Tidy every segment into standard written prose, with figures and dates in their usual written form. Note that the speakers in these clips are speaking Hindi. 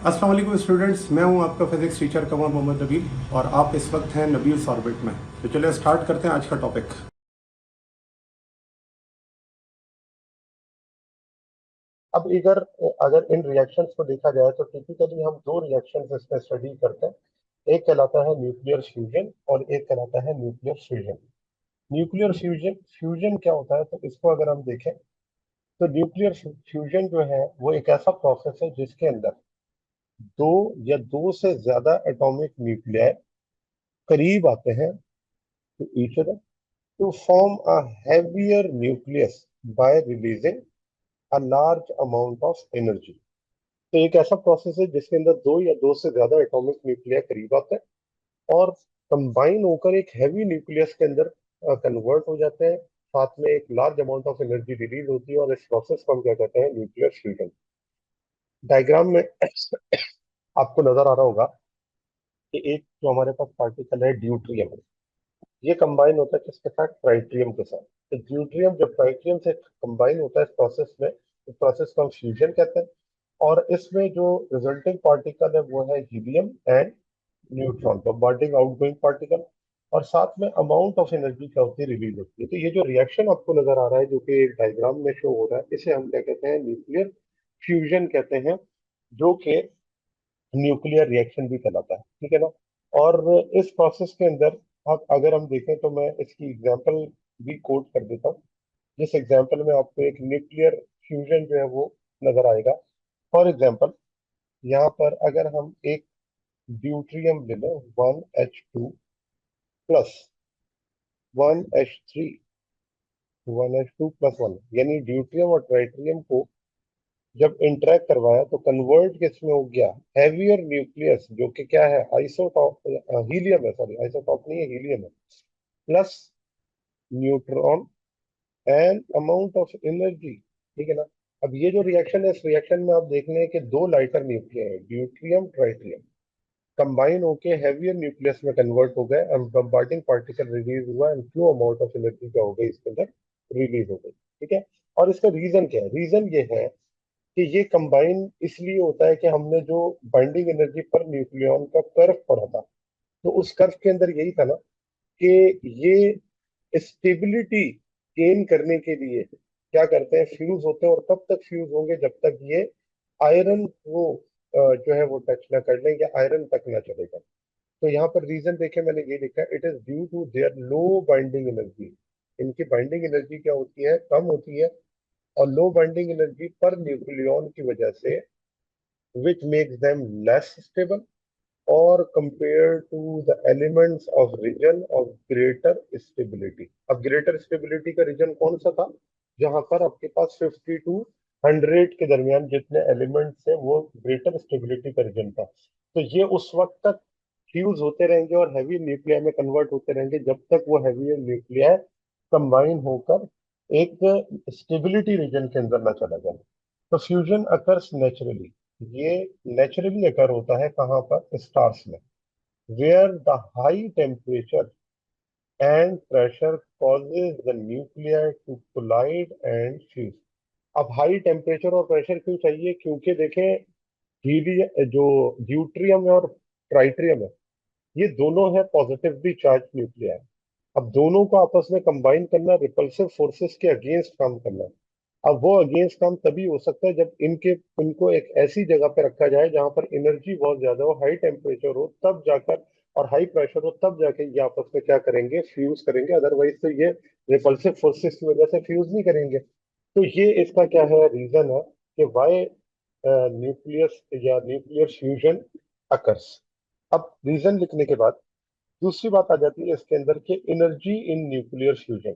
अस्सलाम वालेकुम स्टूडेंट्स, मैं हूं आपका फिजिक्स टीचर कमर मोहम्मद नबील और आप इस वक्त हैं नबील्स ऑर्बिट में। तो चलिए स्टार्ट करते हैं आज का टॉपिक। अब इधर अगर इन रिएक्शंस को देखा जाए तो टिपिकली हम दो रिएक्शंस इसमें स्टडी करते हैं। एक कहलाता है न्यूक्लियर फ्यूजन और एक कहलाता है nuclear fusion. Nuclear fusion fusion क्या होता है, तो इसको अगर हम देखें तो न्यूक्लियर फ्यूजन जो है वो एक ऐसा प्रोसेस है जिसके अंदर दो या दो से ज्यादा एटॉमिक न्यूक्लियाई करीब आते हैं to each other to form a heavier nucleus by releasing a large amount of energy. तो एक ऐसा प्रोसेस है जिसके अंदर दो या दो से ज्यादा एटॉमिक न्यूक्लिया करीब आते हैं और कंबाइन होकर एक हैवी न्यूक्लियस के अंदर कन्वर्ट हो जाते हैं। साथ में एक large amount of energy release होती है और इस प्रोसेस को हम क्या कहते हैं, न्यूक्लियर फ्यूजन। डायग्राम में आपको नजर आ रहा होगा कि एक जो हमारे पास पार्टिकल है ड्यूट्रियम, ये कंबाइन होता है किसके साथ, ट्राइट्रियम के साथ। तो ड्यूट्रियम जब ट्राइट्रियम से कंबाइन होता है इस प्रोसेस में, इस प्रोसेस को हम फ्यूजन कहते हैं। और इसमें जो रिजल्टिंग पार्टिकल है वो है helium and neutron, bombarding outgoing particle. और साथ में अमाउंट ऑफ एनर्जी क्या होती है, रिलीज होती है। तो ये जो रिएक्शन आपको नजर आ रहा है जो कि एक डायग्राम में शो हो रहा है, इसे हम क्या कहते हैं, न्यूक्लियर फ्यूजन कहते हैं, जो कि न्यूक्लियर रिएक्शन भी कहलाता है। ठीक है ना। और इस प्रोसेस के अंदर आप अगर हम देखें तो मैं इसकी एग्जांपल भी कोट कर देता हूँ, जिस एग्जांपल में आपको एक न्यूक्लियर फ्यूजन जो है वो नजर आएगा। फॉर एग्जांपल, यहाँ पर अगर हम एक ड्यूट्रियम ले लें, 1H2 plus 1H3, 1H2 plus 1, यानी ड्यूट्रियम और ट्राइट्रियम को जब इंटरेक्ट करवाया तो कन्वर्ट किसमें हो गया, हैवियर न्यूक्लियस, जो कि क्या है, आइसोटॉप, हीलियम है, सॉरी आइसोटॉप नहीं है, हीलियम है, plus neutron and amount of energy. ठीक है ना। अब ये जो रिएक्शन है, इस रिएक्शन में आप देख लें कि दो लाइटर न्यूक्लियर है, ड्यूट्रियम ट्राइट्रियम, कंबाइन होके हैवियर न्यूक्लियस में कन्वर्ट हो गए एंड बम्बार्डिंग पार्टिकल रिलीज हुआ and few amount of energy क्या हो गई इसके अंदर, रिलीज हो गई। ठीक है। और इसका रीजन क्या है, रीजन ये है कि ये कंबाइन इसलिए होता है कि हमने जो बाइंडिंग एनर्जी पर न्यूक्लियॉन का कर्व पढ़ा था, तो उस कर्व के अंदर यही था ना कि ये स्टेबिलिटी गेन करने के लिए क्या करते हैं, फ्यूज होते हैं। और कब तक फ्यूज होंगे, जब तक ये आयरन को जो है वो टच ना कर लें या आयरन तक ना चलेगा। तो यहाँ पर रीजन देखे मैंने ये लिखा है, it is due to their low binding energy. इनकी बाइंडिंग एनर्जी क्या होती है, कम होती है। और low binding energy per nucleon की वजह से, which makes them less stable or compared to the elements of region of greater stability। अब greater stability का रीजन कौन सा था, जहां पर आपके पास 50 टू 100 के दरमियान जितने एलिमेंट्स हैं वो ग्रेटर स्टेबिलिटी का रीजन था। तो ये उस वक्त तक फ्यूज होते रहेंगे और हैवी न्यूक्लिया में कन्वर्ट होते रहेंगे जब तक वो हैवी न्यूक्लिया कंबाइन होकर एक स्टेबिलिटी रीजन के अंदर ना चला जाए। तो फ्यूजन अकर्स नेचुरली, ये नेचुरली अकर होता है कहाँ पर, स्टार्स में, where the high temperature and pressure causes the nuclear to collide and fuse. अब हाई टेम्परेचर और प्रेशर क्यों चाहिए, क्योंकि देखें हीलियम, जो ड्यूट्रियम है और ट्राइट्रियम है, ये दोनों है पॉजिटिवली चार्ज न्यूक्लिया। अब दोनों को आपस में कंबाइन करना, रिपल्सिव फोर्सेस के अगेंस्ट काम करना। अब वो अगेंस्ट काम तभी हो सकता है जब इनको एक ऐसी जगह पे रखा जाए जहां पर एनर्जी बहुत ज्यादा हो, हाई टेम्परेचर हो, तब जाकर, और हाई प्रेशर हो, तब जाके ये आपस में क्या करेंगे, फ्यूज करेंगे। अदरवाइज तो ये रिपल्सिव फोर्सेस की वजह से फ्यूज नहीं करेंगे। तो ये इसका क्या है, रीजन है कि वाई न्यूक्लियस या न्यूक्लियर फ्यूजन अकर्स। अब रीजन लिखने के बाद दूसरी बात आ जाती है इसके अंदर कि एनर्जी इन न्यूक्लियर फ्यूजन।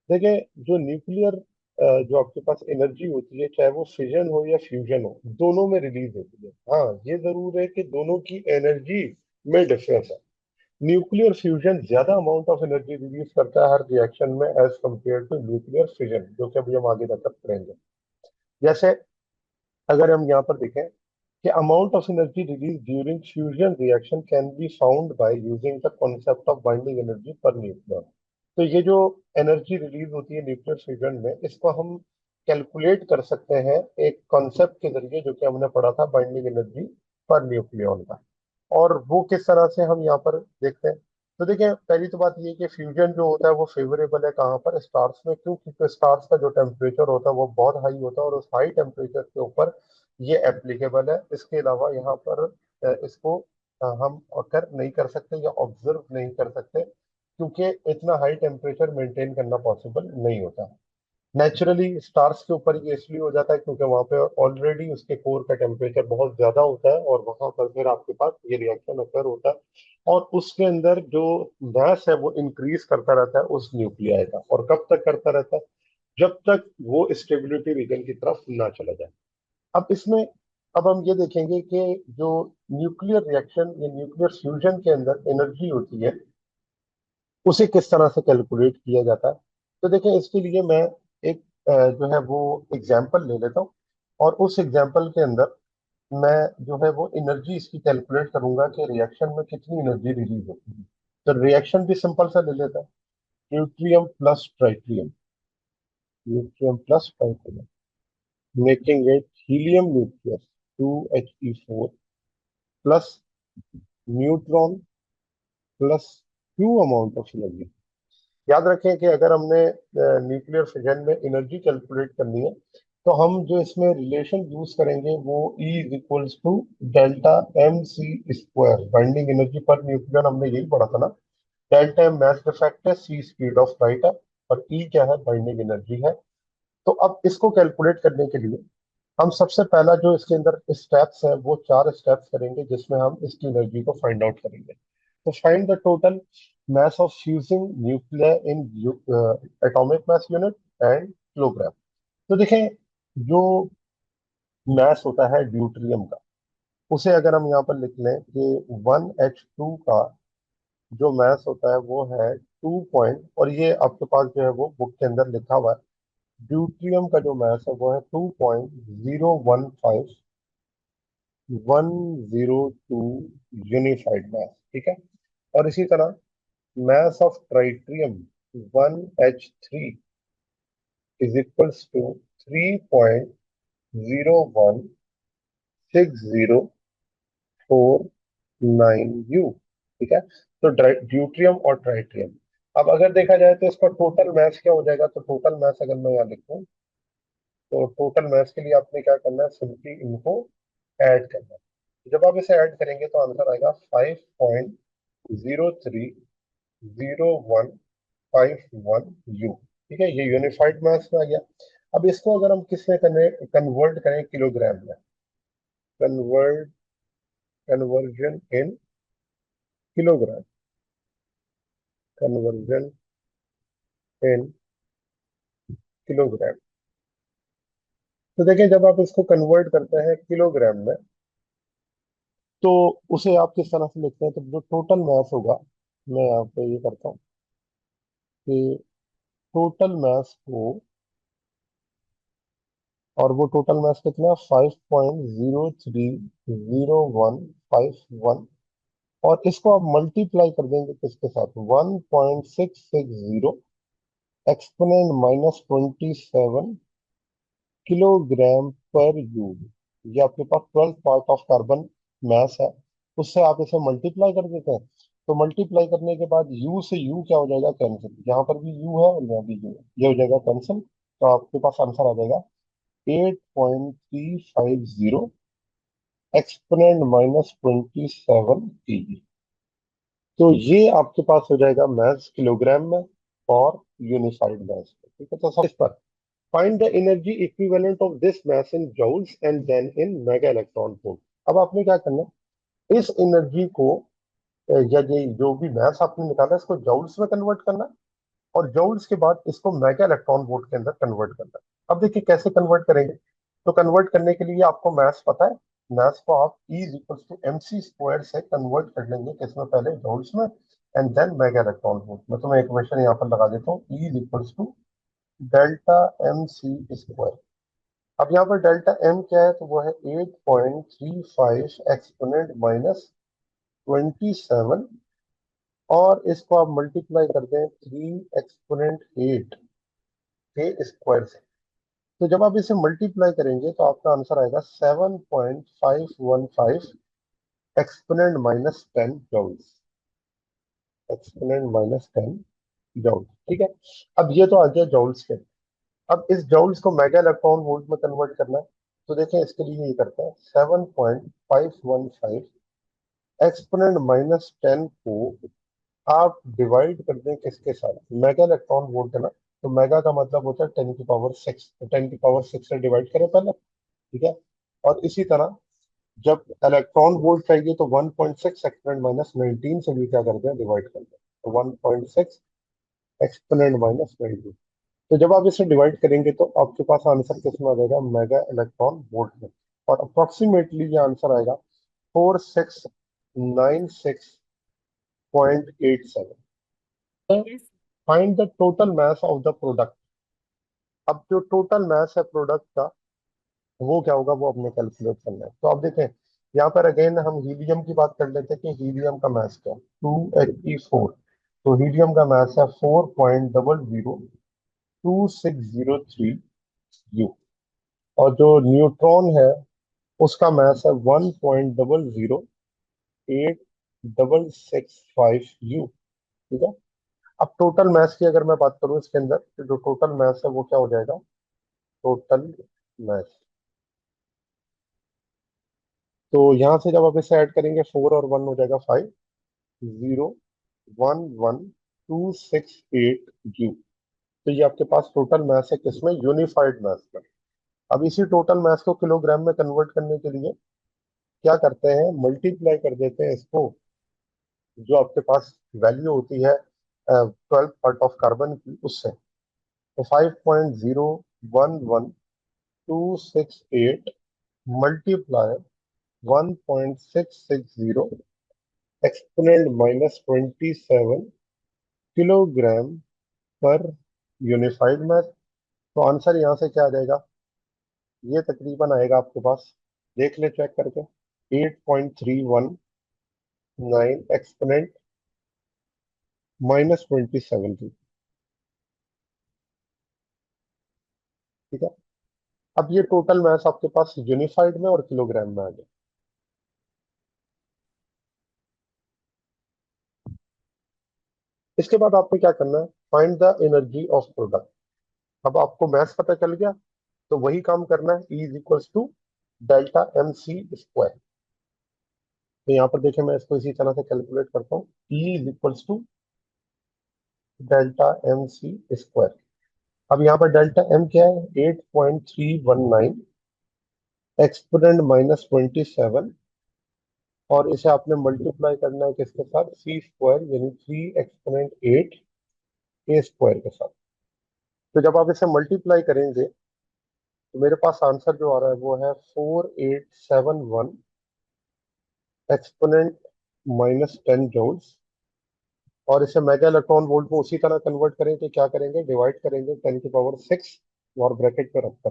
देखिए, जो न्यूक्लियर जो आपके पास एनर्जी होती है, चाहे वो फिजन हो या फ्यूजन हो, दोनों में रिलीज होती है। हाँ, ये जरूर है कि दोनों की एनर्जी में डिफरेंस है। न्यूक्लियर फ्यूजन ज्यादा अमाउंट ऑफ एनर्जी रिलीज करता है हर रिएक्शन में as compare to nuclear fission, जो कि अभी हम आगे जाकर पढ़ेंगे। जैसे अगर हम यहाँ पर देखें कि amount of energy release during fusion reaction can be found by using the concept of binding energy per nucleon. तो ये जो एनर्जी रिलीज होती है न्यूक्लियर फ्यूजन में, इसको हम कैलकुलेट कर सकते हैं एक कॉन्सेप्ट के जरिए जो कि हमने पढ़ा था बाइंडिंग एनर्जी पर न्यूक्लियॉन का। और वो किस तरह से हम यहाँ पर देखते हैं। तो देखिए पहली तो बात ये है कि फ्यूजन जो होता है वो फेवरेबल है कहाँ पर, स्टार्स में। क्यों? क्योंकि स्टार्स का जो टेम्परेचर होता है वो बहुत हाई होता है और उस हाई टेम्परेचर के ऊपर ये एप्लीकेबल है। इसके अलावा यहाँ पर इसको हम अकर नहीं कर सकते या ऑब्जर्व नहीं कर सकते, क्योंकि इतना हाई टेम्परेचर मेंटेन करना पॉसिबल नहीं होता। नेचुरली स्टार्स के ऊपर ये इसलिए हो जाता है क्योंकि वहां पे ऑलरेडी उसके कोर का टेम्परेचर बहुत ज्यादा होता है और वहां पर फिर आपके पास ये रिएक्शन अकर होता है और उसके अंदर जो मास है वो इंक्रीज करता रहता है उस न्यूक्लियाई का। और कब तक करता रहता है? जब तक वो स्टेबिलिटी रीजन की तरफ ना चला जाए। अब इसमें अब हम ये देखेंगे कि जो न्यूक्लियर रिएक्शन या न्यूक्लियर फ्यूजन के अंदर एनर्जी होती है उसे किस तरह से कैलकुलेट किया जाता है। तो देखिए इसके लिए मैं एक जो है वो एग्जाम्पल ले लेता हूँ और उस एग्जाम्पल के अंदर मैं जो है वो एनर्जी इसकी कैलकुलेट करूंगा कि रिएक्शन में कितनी एनर्जी रिलीज होती है। तो रिएक्शन भी सिंपल सा ले लेता है, deuterium plus tritium, deuterium plus tritium, making it helium nucleus 2He4 plus neutron plus Q amount of energy. याद रखें कि अगर हमने न्यूक्लियर फिजन में एनर्जी कैलकुलेट करनी है तो हम जो इसमें रिलेशन यूज करेंगे वो E is equals to delta m c square. Binding energy per nucleon हमने यही पढ़ा था ना। डेल्टा एम मास डिफेक्ट है, सी स्पीड ऑफ लाइट है और E क्या है? बाइंडिंग एनर्जी है। तो अब इसको कैलकुलेट करने के लिए हम सबसे पहला जो इसके अंदर स्टेप्स है वो 4 स्टेप्स करेंगे जिसमें हम इसकी एनर्जी को फाइंड आउट करेंगे। तो find the total mass of fusing nuclei in atomic mass unit and kilogram. तो देखें जो mass होता है ड्यूट्रियम का, उसे अगर हम यहाँ पर लिख लें कि 1H2 का जो mass होता है वो है 2 पॉइंट, और ये आपके पास जो है वो बुक के अंदर लिखा हुआ है। ड्यूट्रियम का जो mass है वो है 2.015 102 यूनिफाइड mass। ठीक है। और इसी तरह mass of tritium 1H3 is equals to 3.01604 9 U। ठीक है। तो ड्यूट्रियम और ट्राइट्रियम, अब अगर देखा जाए तो इसका टोटल मास क्या हो जाएगा। तो टोटल मास अगर मैं यहाँ लिखूं तो टोटल मास के लिए आपने क्या करना है, सिंपली इनको ऐड करना है। जब आप इसे ऐड करेंगे तो आंसर आएगा 5.03015 1 यू। ठीक है, ये यूनिफाइड मास में आ गया। अब इसको अगर हम किस में कन्वर्ट करें किलोग्राम में, convert conversion in kilogram, conversion in kilogram. तो देखिए जब आप इसको कन्वर्ट करते हैं किलोग्राम में तो उसे आप किस तरह से लिखते हैं। तो जो टोटल मास होगा, मैं यहाँ पे ये करता हूँ कि टोटल मास को, और वो टोटल मास कितना, 5.03015 1, और इसको आप मल्टीप्लाई कर देंगे किसके साथ, 1.660 एक्सपोनेंट -27 किलोग्राम पर यू। ये आपके पास 12 पार्ट ऑफ कार्बन मास है, उससे आप इसे मल्टीप्लाई कर देते हैं। तो मल्टीप्लाई करने के बाद यू से यू क्या हो जाएगा, कैंसिल। यहाँ पर भी यू है और यहाँ भी यू है, ये हो जाएगा कैंसिल। तो आपके पास आंसर आ जाएगा 8.350 एक्सपोनेंट -27 केजी। तो ये आपके पास हो जाएगा मास किलोग्राम में और यूनिफाइड मास में। ठीक है। तो सब इस पर find the energy equivalent of this mass in joules and then in mega electron volt. अब आपने क्या करना है, इस एनर्जी को या ये जो भी मास आपने निकाला इसको जूल्स में कन्वर्ट करना है और जूल्स के बाद इसको मेगा इलेक्ट्रॉन वोल्ट के अंदर कन्वर्ट करना है। अब देखिए कैसे कन्वर्ट करेंगे। तो कन्वर्ट करने के लिए आपको मैथ्स पता है, मैथ्स को आप E is equal to m c square से कन्वर्ट कर लेंगे किसमें, पहले जूल्स में and then mega electron volt में। तो मैं इक्वेशन यहाँ पर लगा देता हूँ, E is equal to delta m c square. अब यहाँ पर डेल्टा एम क्या है, तो वो है 8.35 एक्सपोनेंट -27, और इसको आप मल्टीप्लाई कर दें 3 एक्सपोनेंट 8 के स्क्वायर से। तो जब आप इसे मल्टीप्लाई करेंगे तो आपका आंसर आएगा 7.515 exponent minus 10 joules. Exponent minus 10 joule. ठीक है। अब ये तो आ गया जूल्स के। अब इस जूल्स को मेगा इलेक्ट्रॉन वोल्ट में कन्वर्ट करना है। तो देखें इसके लिए ये करते हैं 7.515 एक्सपोनेंट माइनस 10 को आप डिवाइड कर दें किसके साथ, मेगा इलेक्ट्रॉन वोल्ट है ना, तो मेगा का मतलब होता है 10 की पावर 6, तो 10 की पावर 6 से डिवाइड करें पहले। ठीक है। और इसी तरह जब इलेक्ट्रॉन वोल्ट चाहिए तो 1.6 एक्सपोनेंट माइनस 19 से भी क्या करते हैं, डिवाइड करते हैं। तो 1.6 एक्सपोनेंट माइनस 19। तो जब आप इसे डिवाइड करेंगे तो आपके पास आंसर कितना आ जाएगा, मेगा इलेक्ट्रॉन वोल्ट में। और अप्रोक्सीमेटली ये आंसर आएगा 4696.87। Find the total mass of the product. अब जो टोटल मास है प्रोडक्ट का वो क्या होगा, वो अपने कैलकुलेट करना है। तो आप देखें यहाँ पर अगेन हम हीलियम की बात कर लेते हैं कि हीलियम का मास क्या है, 284। तो हीलियम का मास है 4.002 603 U। और जो न्यूट्रॉन है उसका मास है 1.00865 U। ठीक है। अब टोटल मास की अगर मैं बात करूं इसके अंदर, तो जो टोटल मास है वो क्या हो जाएगा, टोटल मास। तो यहां से जब आप इसे ऐड करेंगे 4 और 1 हो जाएगा 5, 0 1 1 2 6 8 U। तो ये आपके पास टोटल मास है किसमें, यूनिफाइड मास में। अब इसी टोटल मास को किलोग्राम में कन्वर्ट करने के लिए क्या करते हैं, मल्टीप्लाई कर देते हैं इसको, जो आपके पास वैल्यू होती है 12 पार्ट ऑफ कार्बन की, उससे। तो 5.011 2 6 8 मल्टीप्लाई 1.660 एक्सपोनेंट माइनस 27 किलोग्राम पर यूनिफाइड मास। तो आंसर यहाँ से क्या आ जाएगा, ये तकरीबन आएगा आपके पास, देख ले चेक करके, 8.319 एक्सपोनेंट माइनस 27। ठीक है। अब ये टोटल मास आपके पास यूनिफाइड में और किलोग्राम में आ गया। इसके बाद आपको क्या करना है, find the energy of product. अब आपको मास पता चल गया, तो वही काम करना है, E is equals to delta m c square. तो यहाँ पर देखिए मैं इसको इसी तरह से कैलकुलेट करता हूँ, E is equals to delta m c square. अब यहाँ पर डेल्टा एम क्या है, 8.319 एक्सपोनेंट माइनस 27। और इसे आपने मल्टीप्लाई करना है किसके साथ, सी स्क्वायर यानी 3 एक्सपोनेंट 8 ए स्क्वायर के साथ। तो जब आप इसे मल्टीप्लाई करेंगे तो मेरे पास आंसर जो आ रहा है वो है 4871 एक्सपोनेंट माइनस 10 जूल्स। और इसे मेगा इलेक्ट्रॉन वोल्ट में उसी तरह कन्वर्ट करें तो क्या करेंगे, डिवाइड करेंगे 10 की पावर 6 और ब्रैकेट में रखकर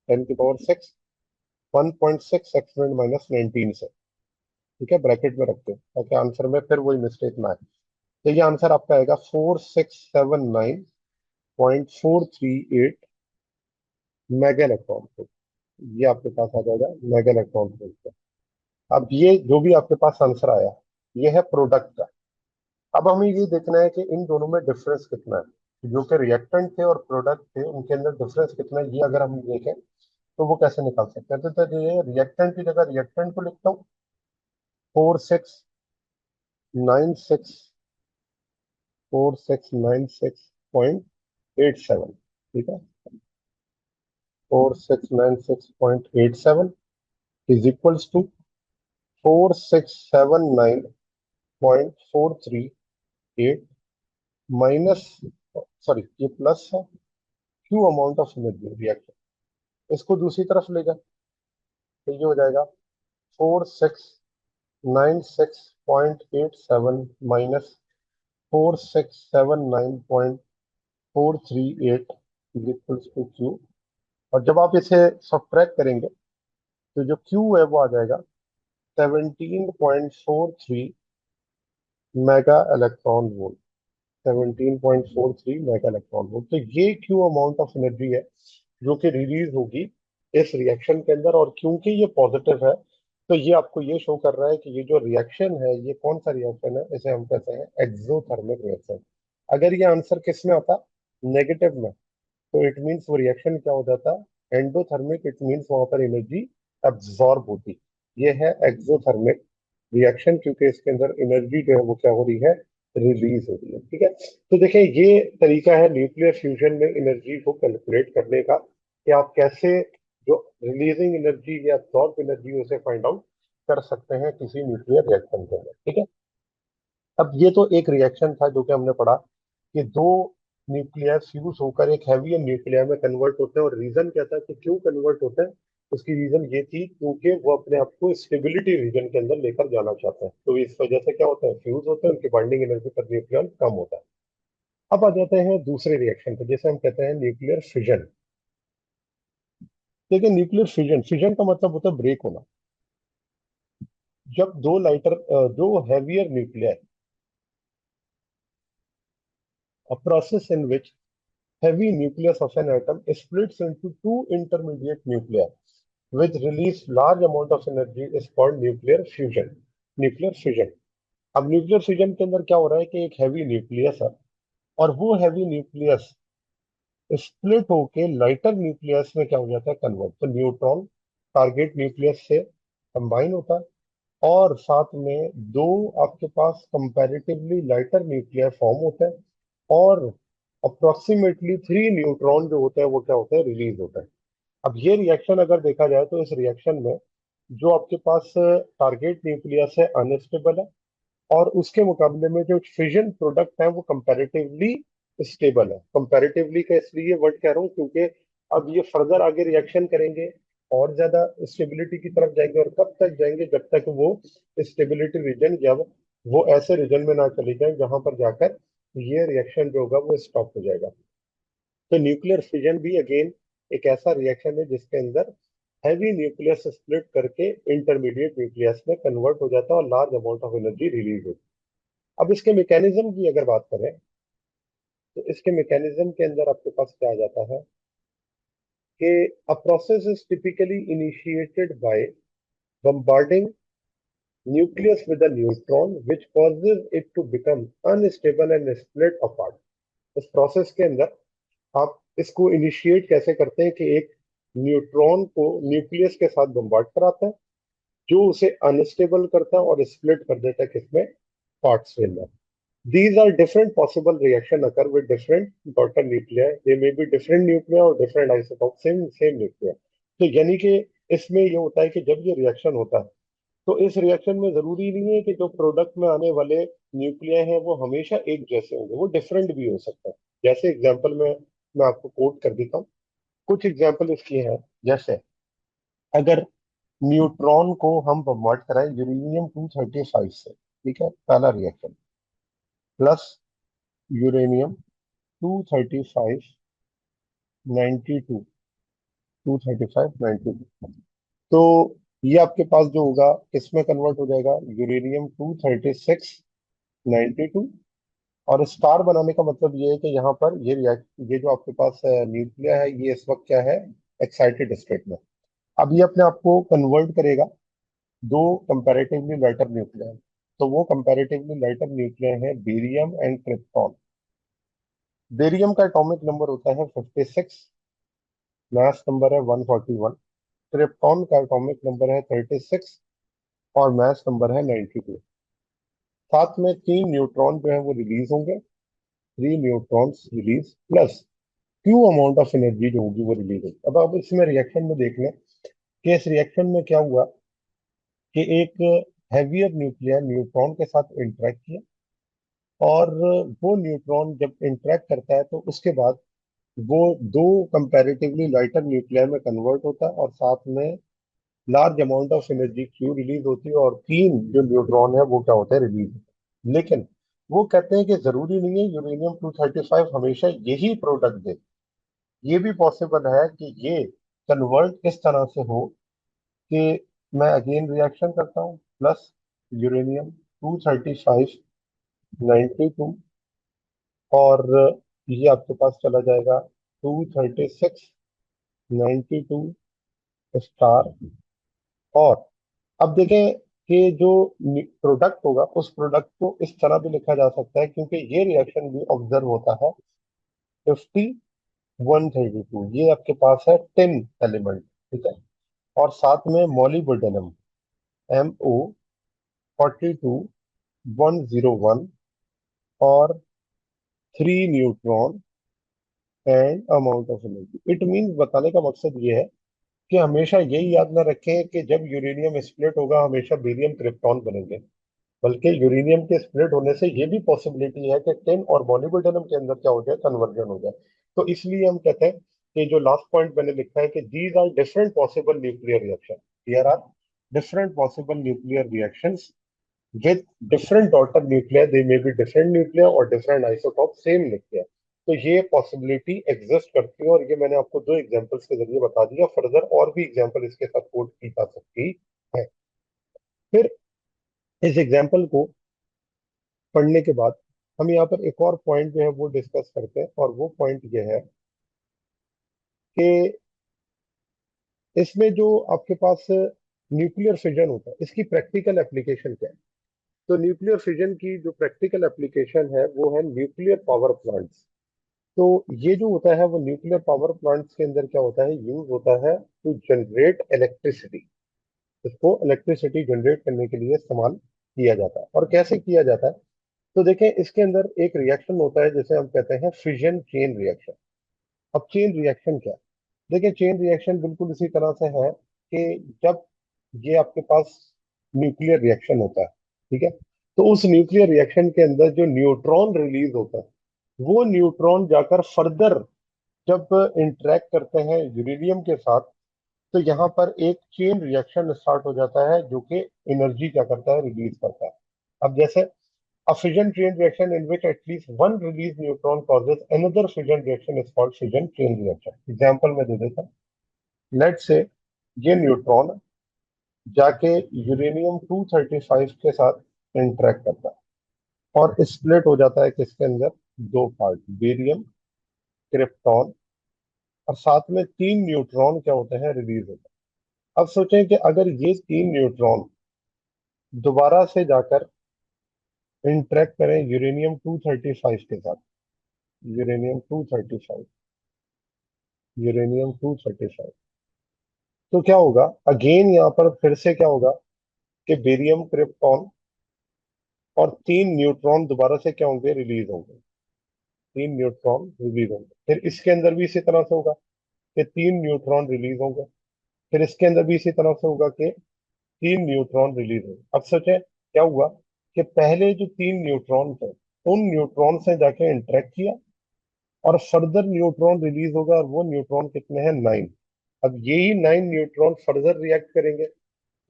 10 की पावर 6 1.6 एक्सपोनेंट माइनस 19 से। ठीक है, ब्रैकेट में रखते हैं ताकि आंसर में फिर वही मिस्टेक ना आए। तो ये आंसर आपका आएगा 4679.438 मेगा इलेक्ट्रॉन वोल्ट। ये आपके पास आ जाएगा मेगा इलेक्ट्रॉन वोल्ट। अब ये जो भी आपके पास आंसर आया, ये है प्रोडक्ट का। अब हमें ये देखना है कि इन दोनों में डिफरेंस कितना है, जो कि रिएक्टेंट थे और प्रोडक्ट थे उनके अंदर डिफरेंस कितना है, ये अगर हम देखें तो वो कैसे निकाल सकते हैं। तो ये रिएक्टेंट की जगह रिएक्टेंट को लिखता हूँ, 4696.87। ठीक है, 4696.87 is equals to 4679.438 minus, sorry ये प्लस है, Q amount of energy reactor. इसको दूसरी तरफ ले जाए तो ये हो जाएगा 4696.87 minus 4679.438 is equals to Q. और जब आप इसे सब्ट्रैक्ट करेंगे तो जो क्यू है वो आ जाएगा 17.43 mega electron volt. 17.43 mega electron volt. तो ये क्यू अमाउंट ऑफ एनर्जी है जो कि रिलीज होगी इस रिएक्शन के अंदर। और क्योंकि ये पॉजिटिव है तो ये आपको ये शो कर रहा है कि ये जो रिएक्शन है ये कौन सा रिएक्शन है, इसे हम कहते हैं एक्सोथर्मिक रिएक्शन। अगर ये आंसर किस में आता, नेगेटिव में, तो इट मीन्स वो रिएक्शन क्या हो जाता, एंडोथर्मिक। इट मीन्स वहां पर एनर्जी एब्जॉर्ब होती। ये है एक्सोथर्मिक रिएक्शन, क्योंकि इसके अंदर एनर्जी जो है वो क्या हो रही है, रिलीज हो रही है। ठीक है, तो देखें ये तरीका है न्यूक्लियर फ्यूजन में एनर्जी को कैलकुलेट करने का, कि आप कैसे जो रिलीजिंग एनर्जी या एब्जॉर्ब एनर्जी उसे फाइंड आउट कर सकते हैं किसी न्यूक्लियर रिएक्शन के अंदर। ठीक है, अब ये तो एक रिएक्शन था जो कि हमने पढ़ा कि दो न्यूक्लियर फ्यूज होकर एक हैवी न्यूक्लियर में कन्वर्ट होते हैं। और रीजन क्या था कि क्यों कन्वर्ट होते हैं, उसकी रीजन ये थी क्योंकि वो अपने आप को स्टेबिलिटी रीजन के अंदर लेकर जाना चाहते हैं। तो इस वजह से क्या होता है, फ्यूज होते हैं, उनकी बाइंडिंग एनर्जी पर न्यूक्लियन कम होता है। अब आ जाते हैं दूसरे रिएक्शन पे, जैसे हम कहते हैं न्यूक्लियर फिजन। देखिए न्यूक्लियर फिजन, फिजन का मतलब होता है ब्रेक होना। जब दो heavier nuclear, a process in which heavy nucleus of an atom splits into two intermediate nuclei which release large amount of energy is called nuclear fusion. Nuclear fission. अब न्यूक्लियर फिजन के अंदर क्या हो रहा है कि एक हैवी न्यूक्लियस है, और वो हैवी न्यूक्लियस स्प्लिट होके लाइटर न्यूक्लियस में क्या हो जाता है, कन्वर्ट। तो न्यूट्रॉन टारगेट न्यूक्लियस से कंबाइन होता है, और साथ में दो आपके पास कंपैरेटिवली लाइटर न्यूक्लियर फॉर्म होता है, और अप्रोक्सीमेटली 3 न्यूट्रॉन जो होता है वो क्या होता है, रिलीज होता है। अब ये रिएक्शन अगर देखा जाए तो इस रिएक्शन में जो आपके पास टारगेट न्यूक्लियस है अनस्टेबल है, और उसके मुकाबले में जो फिजन प्रोडक्ट है वो कंपैरेटिवली स्टेबल है। कंपैरेटिवली का इसलिए वर्ड कह रहा हूँ क्योंकि अब ये फर्दर आगे रिएक्शन करेंगे और ज्यादा स्टेबिलिटी की तरफ जाएंगे, और कब तक जाएंगे, जब तक वो स्टेबिलिटी रीजन, जब वो ऐसे रीजन में ना चले जाए जहां पर जाकर ये रिएक्शन जो होगा वो स्टॉप हो जाएगा। तो न्यूक्लियर फिजन भी अगेन एक ऐसा रिएक्शन है जिसके अंदर हैवी न्यूक्लियस स्प्लिट करके इंटरमीडिएट न्यूक्लियस में कन्वर्ट हो जाता है और large amount of energy release होती है। अब इसके मैकेनिज्म की अगर बात करें तो इसके मैकेनिज्म के अंदर आपके पास क्या आ जाता है कि a process is typically initiated by bombarding nucleus with a neutron which causes it to become unstable and split apart। इस प्रोसेस के अंदर आप इसको इनिशिएट कैसे करते हैं कि एक न्यूट्रॉन को न्यूक्लियस के साथ बम्बार्ड कराते हैं, जो उसे अनस्टेबल करता है और स्प्लिट कर देता है किसमें, पार्ट्स के अंदर। These are different possible reaction occur with different daughter nuclei. They may be different nuclei or different isotopes, same nuclei। तो यानी कि इसमें ये होता है कि जब ये रिएक्शन होता है तो इस रिएक्शन में जरूरी नहीं है कि जो प्रोडक्ट में आने वाले न्यूक्लियाई हैं वो हमेशा एक जैसे होंगे, वो डिफरेंट भी हो सकता है। जैसे एग्जांपल में मैं आपको कोट कर देता हूँ, कुछ एग्जांपल इसकी हैं। जैसे अगर न्यूट्रॉन को हम बम्बार्ड कराएं यूरेनियम 235 से, ठीक है, पहला रिएक्शन, प्लस यूरेनियम 235 92, 235 92, तो ये आपके पास जो होगा किसमें कन्वर्ट हो जाएगा, यूरेनियम 236 92। और स्टार बनाने का मतलब ये है कि यहाँ पर ये जो आपके पास न्यूक्लिया है ये इस वक्त क्या है, एक्साइटेड स्टेट में। अब ये अपने आप को कन्वर्ट करेगा दो कंपैरेटिवली लाइटर न्यूक्लिया। तो वो कंपैरेटिवली लाइटर न्यूक्लिया है बेरियम एंड क्रिप्टॉन। बेरियम का एटॉमिक नंबर होता है 56, मास नंबर है 141। क्रिप्टॉन का एटॉमिक नंबर है 36 और मास नंबर है 92। साथ में 3 न्यूट्रॉन जो है वो रिलीज होंगे, 3 neutrons release, plus Q amount of energy जो होगी वो रिलीज होगी। अब इसमें रिएक्शन में देख लें कि इस रिएक्शन में क्या हुआ कि एक हैवियर न्यूक्लियर न्यूट्रॉन के साथ इंटरेक्ट किया, और वो न्यूट्रॉन जब इंटरेक्ट करता है तो उसके बाद वो दो कंपैरेटिवली लाइटर न्यूक्लियर में कन्वर्ट होता है, और साथ में large amount of energy Q release होती है, और 3 जो न्यूट्रॉन है वो क्या होता है, रिलीज होता है। लेकिन वो कहते हैं कि जरूरी नहीं है यूरेनियम 235 हमेशा यही प्रोडक्ट दे। ये भी पॉसिबल है कि ये कन्वर्ट इस तरह से हो कि मैं अगेन रिएक्शन करता हूँ, प्लस यूरेनियम 235 92, और ये आपके पास चला जाएगा 236 92 स्टार। और अब देखें कि जो प्रोडक्ट होगा उस प्रोडक्ट को इस तरह भी लिखा जा सकता है, क्योंकि ये रिएक्शन भी ऑब्जर्व होता है 50 132, ये आपके पास है 10 एलिमेंट, ठीक है। और साथ में मोलिब्डेनम MO 42101 और 3 neutron and amount of energy. It means बताने का मकसद ये है कि हमेशा यही याद ना रखें कि जब यूरेनियम स्प्लिट होगा हमेशा बेरियम क्रिप्टॉन बनेंगे, बल्कि यूरेनियम के स्प्लिट होने से ये भी पॉसिबिलिटी है कि टिन और मोलिब्डेनम के अंदर क्या हो जाए, कन्वर्जन हो जाए। तो इसलिए हम कहते हैं कि जो लास्ट पॉइंट मैंने लिखा है कि these are different possible nuclear reaction, here are different possible nuclear reactions with different daughter nuclei, they may be different nuclei or different isotope same nuclei। तो ये पॉसिबिलिटी एग्जिस्ट करती है, और ये मैंने आपको दो एग्जांपल्स के जरिए बता दिया। फर्दर और भी एग्जांपल इसके साथ कोट की जा सकती है। फिर इस एग्जांपल को पढ़ने के बाद हम यहाँ पर एक और पॉइंट जो है वो डिस्कस करते हैं, और वो पॉइंट ये है कि इसमें जो आपके पास न्यूक्लियर फिजन होता है इसकी प्रैक्टिकल एप्लीकेशन क्या है। तो न्यूक्लियर फिजन की जो प्रैक्टिकल एप्लीकेशन है वो है न्यूक्लियर पावर प्लांट्स। तो ये जो होता है वो न्यूक्लियर पावर प्लांट्स के अंदर क्या होता है, यूज होता है टू जनरेट इलेक्ट्रिसिटी। इसको इलेक्ट्रिसिटी जनरेट करने के लिए इस्तेमाल किया जाता है। और कैसे किया जाता है, तो देखें इसके अंदर एक रिएक्शन होता है जिसे हम कहते हैं फिजन चेन रिएक्शन। अब चेन रिएक्शन क्या है, देखिए चेन रिएक्शन बिल्कुल इसी तरह से है कि जब ये आपके पास न्यूक्लियर रिएक्शन होता है, ठीक है, तो उस न्यूक्लियर रिएक्शन के अंदर जो न्यूट्रॉन रिलीज होता है वो न्यूट्रॉन जाकर फर्दर जब इंटरेक्ट करते हैं यूरेनियम के साथ, तो यहाँ पर एक चेन रिएक्शन स्टार्ट हो जाता है जो कि एनर्जी क्या करता है, रिलीज करता है। अब जैसे a fission chain reaction in which at least one released neutron causes another fission reaction is called fission chain reaction। Example में दे देता हूँ, लेट से ये न्यूट्रॉन जाके यूरेनियम 235 के साथ इंटरेक्ट करता है और स्प्लिट हो जाता है किसके अंदर, दो पार्ट, बेरियम क्रिप्टॉन, और साथ में तीन न्यूट्रॉन क्या होते हैं, रिलीज होते हैं। अब सोचें कि अगर ये तीन न्यूट्रॉन दोबारा से जाकर इंटरेक्ट करें यूरेनियम 235 के साथ, यूरेनियम 235, यूरेनियम 235, तो क्या होगा, अगेन यहाँ पर फिर से क्या होगा कि बेरियम क्रिप्टॉन और तीन न्यूट्रॉन दोबारा से क्या होंगे, रिलीज होंगे, तीन न्यूट्रॉन रिलीज होंगे। फिर इसके अंदर भी इसी तरह से होगा कि तीन न्यूट्रॉन रिलीज होंगे। फिर इसके अंदर भी इसी तरह से होगा कि तीन न्यूट्रॉन रिलीज होंगे। अब सोचें क्या हुआ कि पहले जो तीन न्यूट्रॉन थे उन न्यूट्रॉन से जाके इंटरेक्ट किया और फर्दर न्यूट्रॉन रिलीज होगा, और वो न्यूट्रॉन कितने हैं, 9। अब यही 9 न्यूट्रॉन फर्दर रिएक्ट करेंगे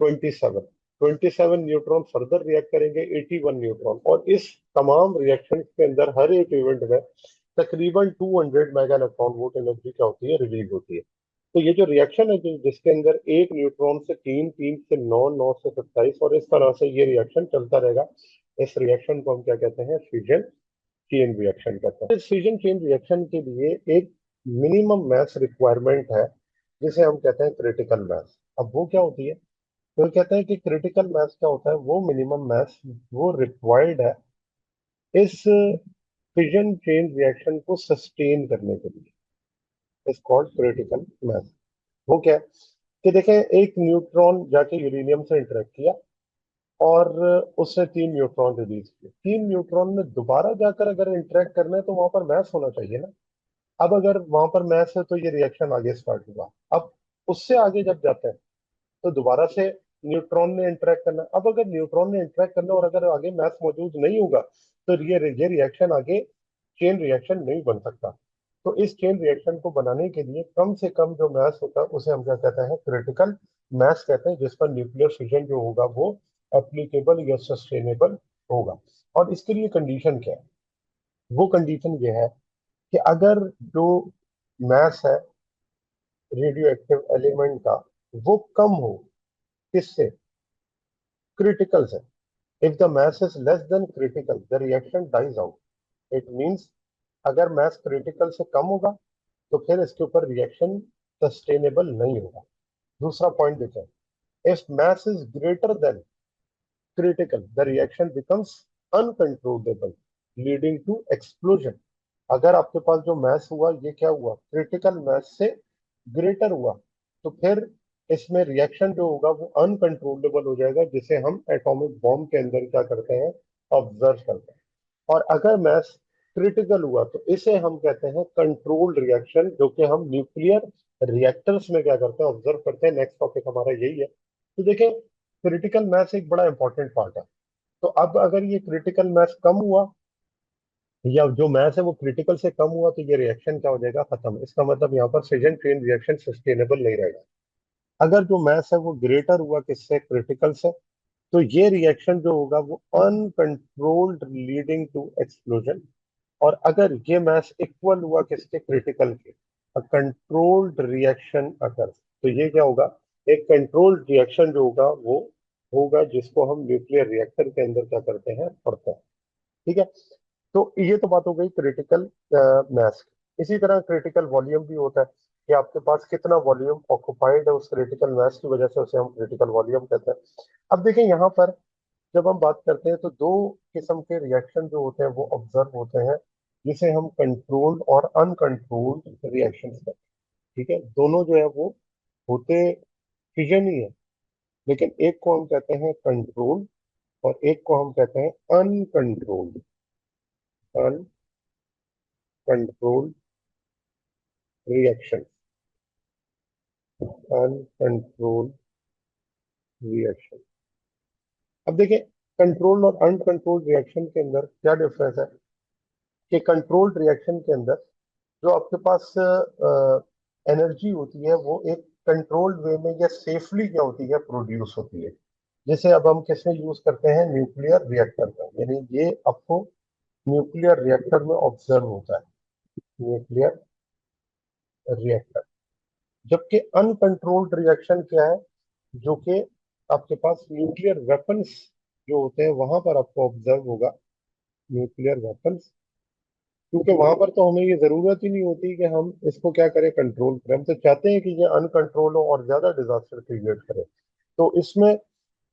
27, 27 न्यूट्रॉन फर्दर रिएक्ट करेंगे 81 न्यूट्रॉन, और इस तमाम रिएक्शन के अंदर हर एक इवेंट में तकरीबन 200 मेगा इलेक्ट्रॉन वोल्ट एनर्जी क्या होती है, रिलीज होती है। तो ये जो रिएक्शन है जिसके अंदर एक न्यूट्रॉन से तीन, तीन से नौ, नौ से 27, और इस तरह से ये रिएक्शन चलता रहेगा, इस रिएक्शन को हम क्या कहते हैं, फ्यूजन चेन रिएक्शन कहते हैं। इस फ्यूजन चेन रिएक्शन के लिए एक मिनिमम मास रिक्वायरमेंट है जिसे हम कहते हैं क्रिटिकल मास। अब वो क्या होती है, तो कहते हैं कि क्रिटिकल मास क्या होता है, वो मिनिमम मास वो रिक्वायर्ड है इस फिजन चेन रिएक्शन को सस्टेन करने के लिए, इज कॉल्ड क्रिटिकल मास। वो क्या है कि देखें एक न्यूट्रॉन जाके यूरेनियम से इंटरेक्ट किया और उसने तीन न्यूट्रॉन रिलीज किए, तीन न्यूट्रॉन में दोबारा जाकर अगर इंटरेक्ट करना है तो वहां पर मास होना चाहिए ना। अब अगर वहां पर मास है तो ये रिएक्शन आगे स्टार्ट हुआ। अब उससे आगे जब जाते हैं तो दोबारा से न्यूट्रॉन ने इंटरेक्ट करना। अब अगर न्यूट्रॉन ने इंटरेक्ट करना और अगर आगे मास मौजूद नहीं होगा तो ये रिएक्शन आगे चेन रिएक्शन नहीं बन सकता। तो इस चेन रिएक्शन को बनाने के लिए कम से कम जो मास होता है उसे हम क्या कहते हैं, क्रिटिकल मास कहते हैं, जिस पर न्यूक्लियर फिजन जो होगा वो एप्लीकेबल या सस्टेनेबल होगा। और इसके लिए कंडीशन क्या है, वो कंडीशन ये है कि अगर जो मास है रेडियो एक्टिव एलिमेंट का वो कम हो, किससे, क्रिटिकल से। If the mass is less than critical the reaction dies out। It means अगर mass क्रिटिकल से कम होगा तो फिर इसके ऊपर रिएक्शन सस्टेनेबल नहीं होगा। दूसरा पॉइंट देखें, if mass is greater than critical, the reaction becomes uncontrollable, leading to explosion. अगर आपके पास जो मैस हुआ ये क्या हुआ, क्रिटिकल मैस से ग्रेटर हुआ, तो फिर इसमें रिएक्शन जो होगा वो अनकंट्रोलेबल हो जाएगा, जिसे हम एटॉमिक बॉम्ब के अंदर क्या करते हैं, ऑब्जर्व करते हैं। और अगर मैस क्रिटिकल हुआ तो इसे हम कहते हैं कंट्रोल्ड रिएक्शन, जो कि हम न्यूक्लियर रिएक्टर्स में क्या करते हैं, ऑब्जर्व करते हैं। नेक्स्ट टॉपिक हमारा यही है। तो देखें, क्रिटिकल मैस एक बड़ा इंपॉर्टेंट पार्ट है। तो अब अगर ये क्रिटिकल मैस कम हुआ या जो मैस है वो क्रिटिकल से कम हुआ, तो ये रिएक्शन क्या हो जाएगा, खत्म। इसका मतलब यहाँ पर फिजन चेन रिएक्शन सस्टेनेबल नहीं रहेगा। अगर जो मैस है वो ग्रेटर हुआ किससे, क्रिटिकल से, तो ये रिएक्शन जो होगा वो अनकंट्रोल्ड, लीडिंग टू एक्सप्लोजन। और अगर ये मैस इक्वल हुआ किसके, क्रिटिकल के, कंट्रोल्ड रिएक्शन अगर, तो ये क्या होगा, एक कंट्रोल्ड रिएक्शन जो होगा वो होगा, जिसको हम न्यूक्लियर रिएक्टर के अंदर क्या करते हैं, पढ़ते हैं। ठीक है, तो ये तो बात हो गई क्रिटिकल मैस। इसी तरह क्रिटिकल वॉल्यूम भी होता है कि आपके पास कितना वॉल्यूम ऑक्युपाइड है उस क्रिटिकल मैस की वजह से, उसे हम क्रिटिकल वॉल्यूम कहते हैं। अब देखें यहाँ पर जब हम बात करते हैं तो दो किस्म के रिएक्शन जो होते हैं वो ऑब्जर्व होते हैं, जिसे हम कंट्रोल्ड और अनकंट्रोल्ड रिएक्शन कहते हैं। ठीक है, दोनों जो है वो होते फिजन ही है, लेकिन एक को हम कहते हैं कंट्रोल्ड और एक को हम कहते हैं uncontrolled. Uncontrolled reaction, uncontrolled reaction. अब देखिए, कंट्रोल्ड और अनकंट्रोल्ड रिएक्शन के अंदर क्या डिफरेंस है कि कंट्रोल्ड रिएक्शन के अंदर जो आपके पास एनर्जी होती है वो एक कंट्रोल्ड वे में या सेफली क्या होती है, प्रोड्यूस होती है। जैसे अब हम किसमें यूज करते हैं, न्यूक्लियर रिएक्टर में, यानी ये आपको न्यूक्लियर रिएक्टर में ऑब्जर्व होता है, न्यूक्लियर रिएक्टर। जबकि अनकंट्रोल्ड रिएक्शन क्या है, जो कि आपके पास न्यूक्लियर वेपन्स जो होते हैं वहां पर आपको ऑब्जर्व होगा, न्यूक्लियर वेपन्स। क्योंकि वहां पर तो हमें ये जरूरत ही नहीं होती कि हम इसको क्या करें, कंट्रोल करें। हम तो चाहते हैं कि ये अनकंट्रोल हो और ज्यादा डिजास्टर क्रिएट करे। तो इसमें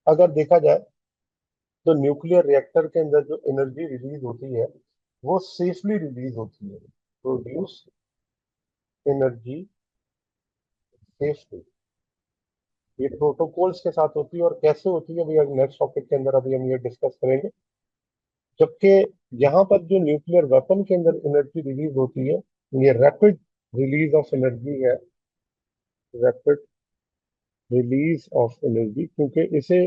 अगर देखा जाए तो न्यूक्लियर रिएक्टर के अंदर जो एनर्जी रिलीज होती है वो सेफली रिलीज होती है, प्रोड्यूस एनर्जी सेफली। ये प्रोटोकॉल्स के साथ होती है, और कैसे होती है भैया नेक्स्ट टॉपिक के अंदर अभी हम ये डिस्कस करेंगे। जबकि यहाँ पर जो न्यूक्लियर वेपन के अंदर एनर्जी रिलीज होती है, ये रैपिड रिलीज ऑफ एनर्जी है, रैपिड रिलीज ऑफ एनर्जी, क्योंकि इसे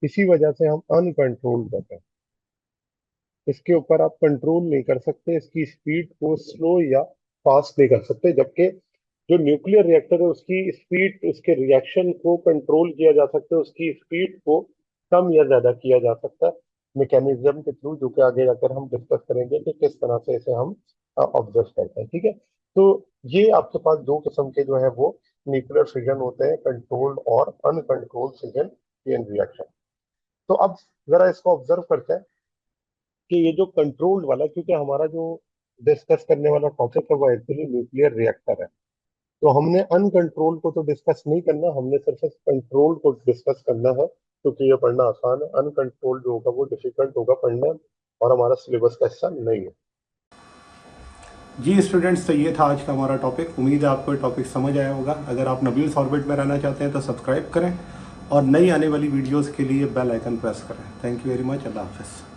इसी वजह से हम अनकंट्रोल करते हैं। इसके ऊपर आप कंट्रोल नहीं कर सकते, इसकी स्पीड को स्लो या फास्ट नहीं कर सकते। जबकि जो न्यूक्लियर रिएक्टर है उसकी स्पीड, उसके रिएक्शन को कंट्रोल किया जा सकता है, उसकी स्पीड को कम या ज्यादा किया जा सकता है मैकेनिज्म के थ्रू, जो कि आगे जाकर हम डिस्कस करेंगे कि किस तरह से इसे हम ऑब्जर्व करते हैं। ठीक है, तो ये आपके पास दो किस्म के जो है वो न्यूक्लियर फिजन होते हैं, कंट्रोल्ड और अनकंट्रोल्ड फिजन चेन रिएक्शन। तो अब जरा इसको ऑब्जर्व करते हैं कि ये जो कंट्रोल्ड वाला, क्योंकि हमारा जो डिस्कस करने वाला टॉपिक है वो एक्चुअली न्यूक्लियर रिएक्टर है, तो हमने अनकंट्रोल को तो डिस्कस नहीं करना, हमने सिर्फ कंट्रोल को डिस्कस करना है, क्योंकि ये पढ़ना आसान है। अनकंट्रोल जो होगा वो डिफिकल्ट होगा पढ़ना, और हमारा सिलेबस का हिस्सा नहीं है। जी स्टूडेंट्स, तो ये था आज का हमारा टॉपिक। उम्मीद है आपको टॉपिक समझ आया होगा। अगर आप नबील्स ऑर्बिट में रहना चाहते हैं तो सब्सक्राइब करें और नई आने वाली वीडियोस के लिए बेल आइकन प्रेस करें। Thank you very much. अल्लाह हाफिज़।